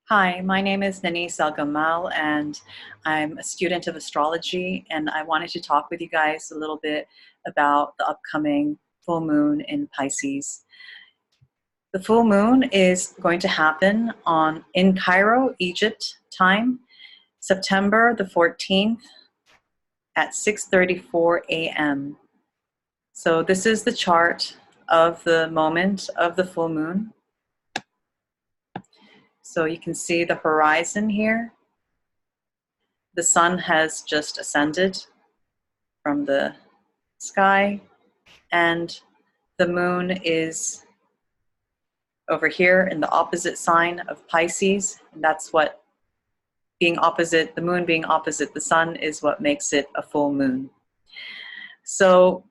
Hi, my name is Nanis Al-Gamal, and I'm a student of astrology, and I wanted to talk with you guys a little bit about the upcoming full moon in Pisces. The full moon is going to happen in Cairo, Egypt time, September the 14th at 6:34 a.m. So this is the chart of the moment of the full moon. So you can see the horizon here. The sun has just ascended from the sky, and the moon is over here in the opposite sign of Pisces, and that's what being opposite, the moon being opposite the sun, is what makes it a full moon. So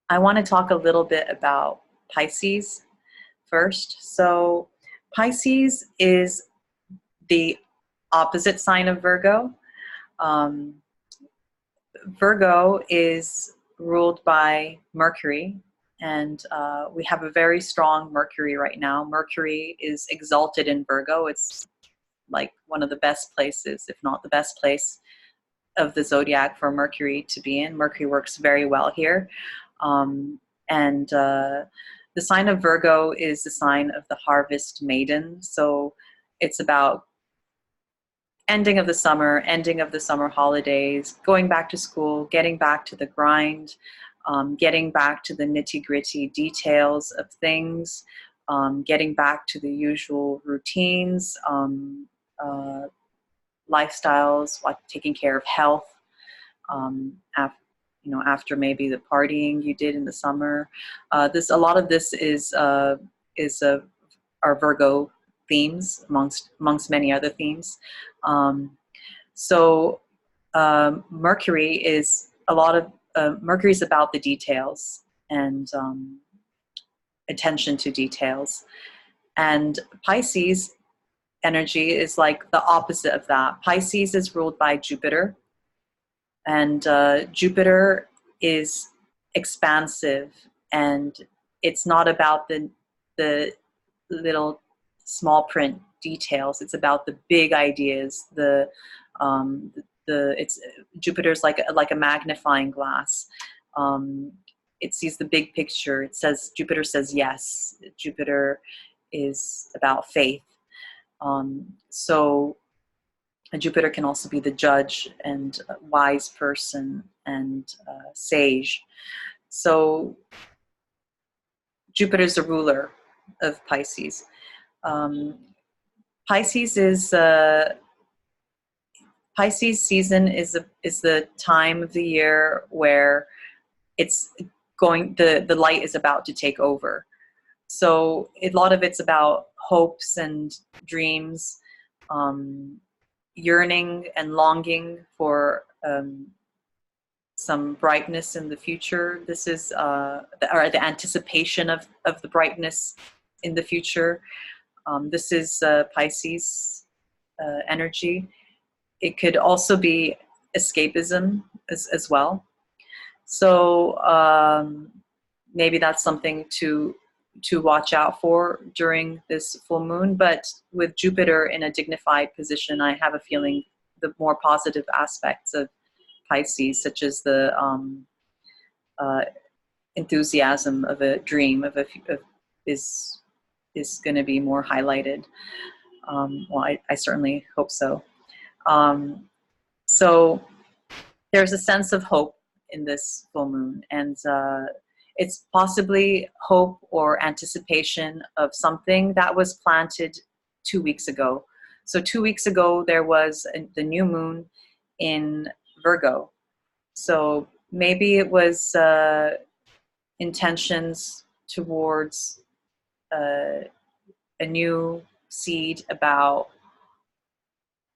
I want to talk a little bit about Pisces first. So Pisces is the opposite sign of Virgo. Um, Virgo is ruled by Mercury, and we have a very strong Mercury right now. Mercury is exalted in Virgo. It's like one of the best places, if not the best place of the zodiac for Mercury to be in. Mercury works very well here. And the sign of Virgo is the sign of the harvest maiden. So it's about ending of the summer holidays, going back to school, getting back to the grind, getting back to the nitty-gritty details of things, getting back to the usual routines, lifestyles, like taking care of health, after maybe the partying you did in the summer. A lot of this is our Virgo themes amongst many other themes. Mercury is Mercury is about the details and attention to details, and Pisces energy is like the opposite of that. Pisces is ruled by Jupiter, and Jupiter is expansive, and it's not about the little small print details. It's about the big ideas. It's Jupiter's like a magnifying glass. It sees the big picture. Jupiter says yes. Jupiter is about faith. So Jupiter can also be the judge and wise person and sage. So Jupiter is the ruler of Pisces. Pisces season is the time of the year where the light is about to take over. So a lot of it's about hopes and dreams, yearning and longing for some brightness in the future. This is the anticipation of the brightness in the future. This is Pisces energy. It could also be escapism as well. So maybe that's something to watch out for during this full moon. But with Jupiter in a dignified position, I have a feeling the more positive aspects of Pisces, such as the enthusiasm of a dream is going to be more highlighted. Well, I certainly hope so. So there's a sense of hope in this full moon, and it's possibly hope or anticipation of something that was planted 2 weeks ago. So 2 weeks ago, there was the new moon in Virgo. So maybe it was intentions towards a new seed about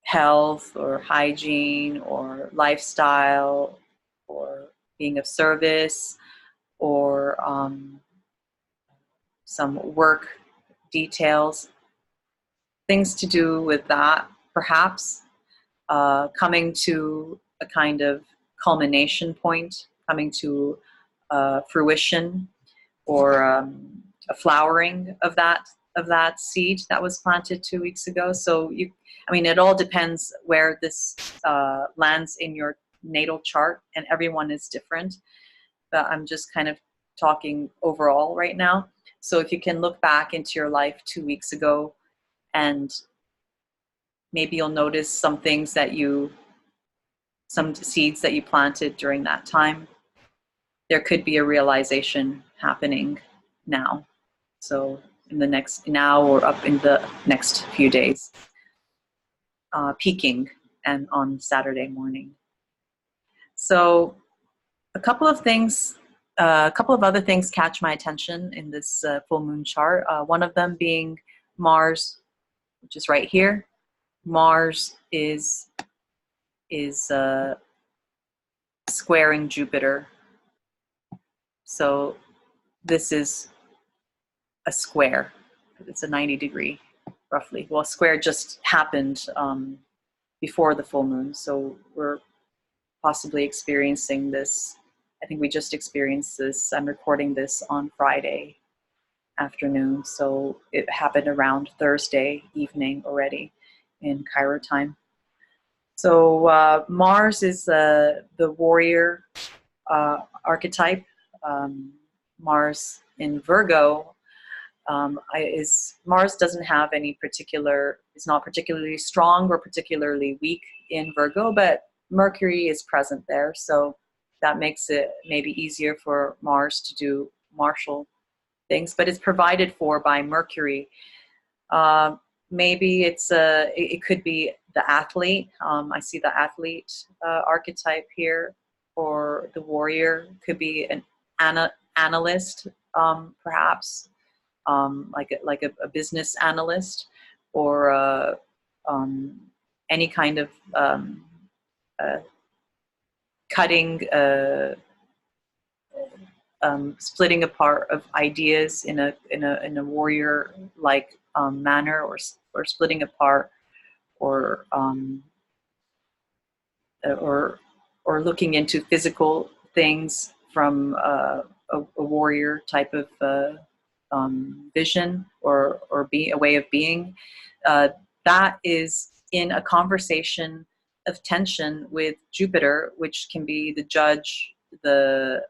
health or hygiene or lifestyle or being of service, or some work details, things to do with that, perhaps coming to a kind of culmination point, coming to fruition, or a flowering of that that seed that was planted 2 weeks ago. So I mean, it all depends where this lands in your natal chart, and everyone is different. But I'm just kind of talking overall right now. So if you can look back into your life 2 weeks ago, and maybe you'll notice some things that some seeds that you planted during that time. There could be a realization happening now. So in the now or up in the next few days, peaking and on Saturday morning. So a couple of other things catch my attention in this full moon chart. One of them being Mars, which is right here. Mars is squaring Jupiter. So this is a square. It's a 90-degree, roughly. Well, a square just happened before the full moon, so we're possibly experiencing this. I think we just experienced this. I'm recording this on Friday afternoon, so it happened around Thursday evening already in Cairo time. So Mars is the warrior archetype. Mars in Virgo Mars doesn't have any particular, is not particularly strong or particularly weak in Virgo, but Mercury is present there, so that makes it maybe easier for Mars to do martial things, but it's provided for by Mercury. Maybe it could be the athlete. I see the athlete archetype here, or the warrior. Could be an analyst, perhaps, like a business analyst, or any kind of cutting, splitting apart of ideas in a warrior like manner, or splitting apart, or looking into physical things from a warrior type of vision, or be a way of being. That is in a conversation of tension with Jupiter, which can be the judge, the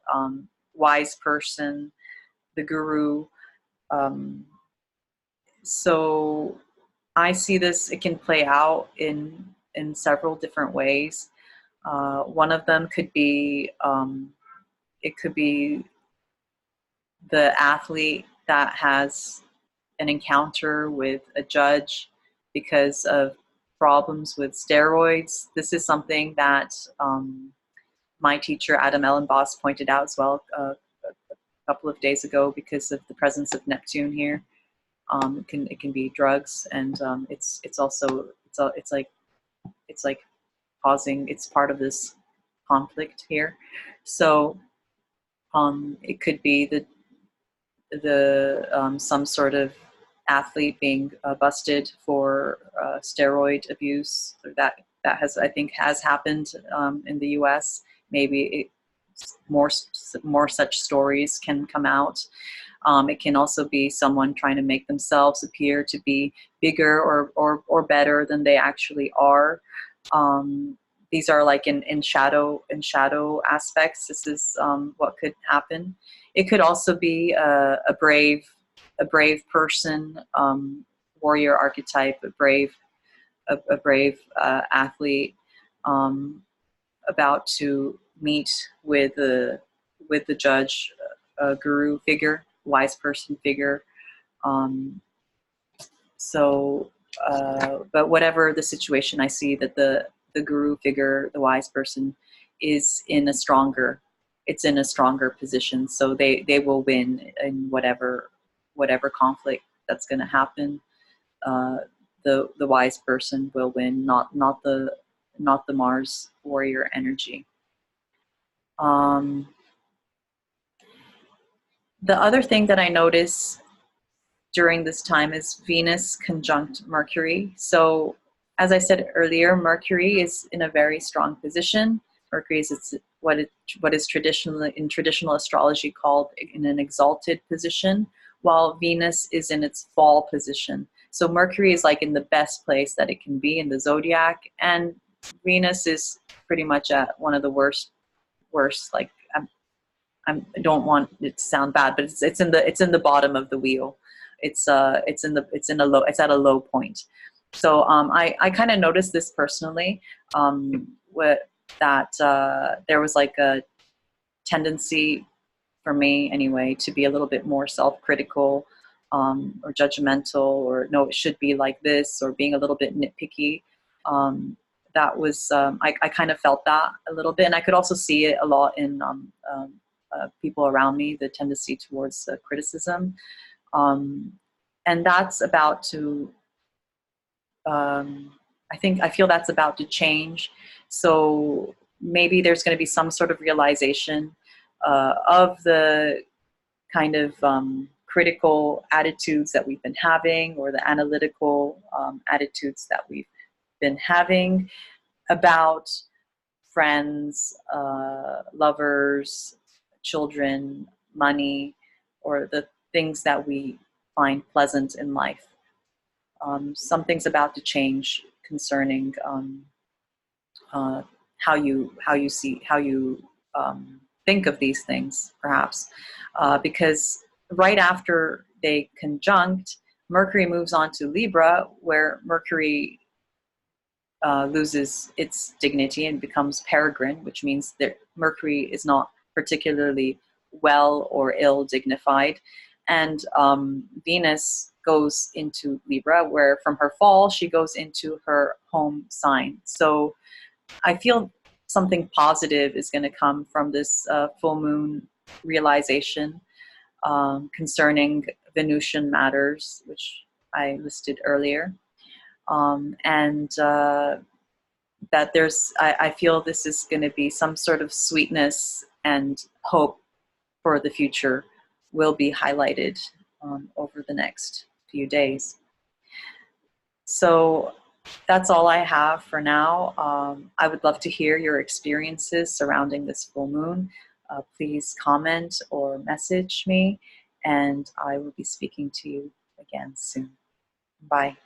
wise person, the guru. So I see this, it can play out in several different ways. One of them could be, it could be the athlete that has an encounter with a judge because of problems with steroids. This is something that my teacher, Adam Ellenboss, pointed out as well a couple of days ago, because of the presence of Neptune here. It can be drugs, and it's like causing, it's part of this conflict here. So it could be some sort of athlete being busted for steroid abuse. That I think has happened in the U.S. Maybe more such stories can come out. It can also be someone trying to make themselves appear to be bigger or better than they actually are. These are like in shadow aspects. This is what could happen. It could also be a brave person, warrior archetype, a brave athlete, about to meet with the judge, a guru figure, wise person figure. But whatever the situation, I see that the guru figure, the wise person, is in a stronger position. So they will win in whatever conflict that's going to happen. The wise person will win, not the Mars warrior energy. The other thing that I notice during this time is Venus conjunct Mercury. So as I said earlier, Mercury is in a very strong position. Mercury is what is traditionally in traditional astrology called in an exalted position, while Venus is in its fall position. So Mercury is like in the best place that it can be in the zodiac, and Venus is pretty much at one of the worst. Like I don't want it to sound bad, but it's in the bottom of the wheel. It's at a low point. So I kind of noticed this personally, that there was like a tendency for me anyway to be a little bit more self-critical, or judgmental, or no, it should be like this, or being a little bit nitpicky. That was I kind of felt that a little bit, and I could also see it a lot in people around me, the tendency towards criticism, and that's about to I feel that's about to change. So maybe there's going to be some sort of realization of the kind of critical attitudes that we've been having, or the analytical attitudes that we've been having about friends, lovers, children, money, or the things that we find pleasant in life. Something's about to change concerning how you think of these things, perhaps, because right after they conjunct, Mercury moves on to Libra, where Mercury loses its dignity and becomes peregrine, which means that Mercury is not particularly well or ill dignified. And Venus goes into Libra, where from her fall, she goes into her home sign. So I feel something positive is going to come from this full moon realization concerning Venusian matters, which I listed earlier. And that I feel this is going to be some sort of sweetness and hope for the future will be highlighted over the next few days. So that's all I have for now. I would love to hear your experiences surrounding this full moon. Please comment or message me, and I will be speaking to you again soon. Bye.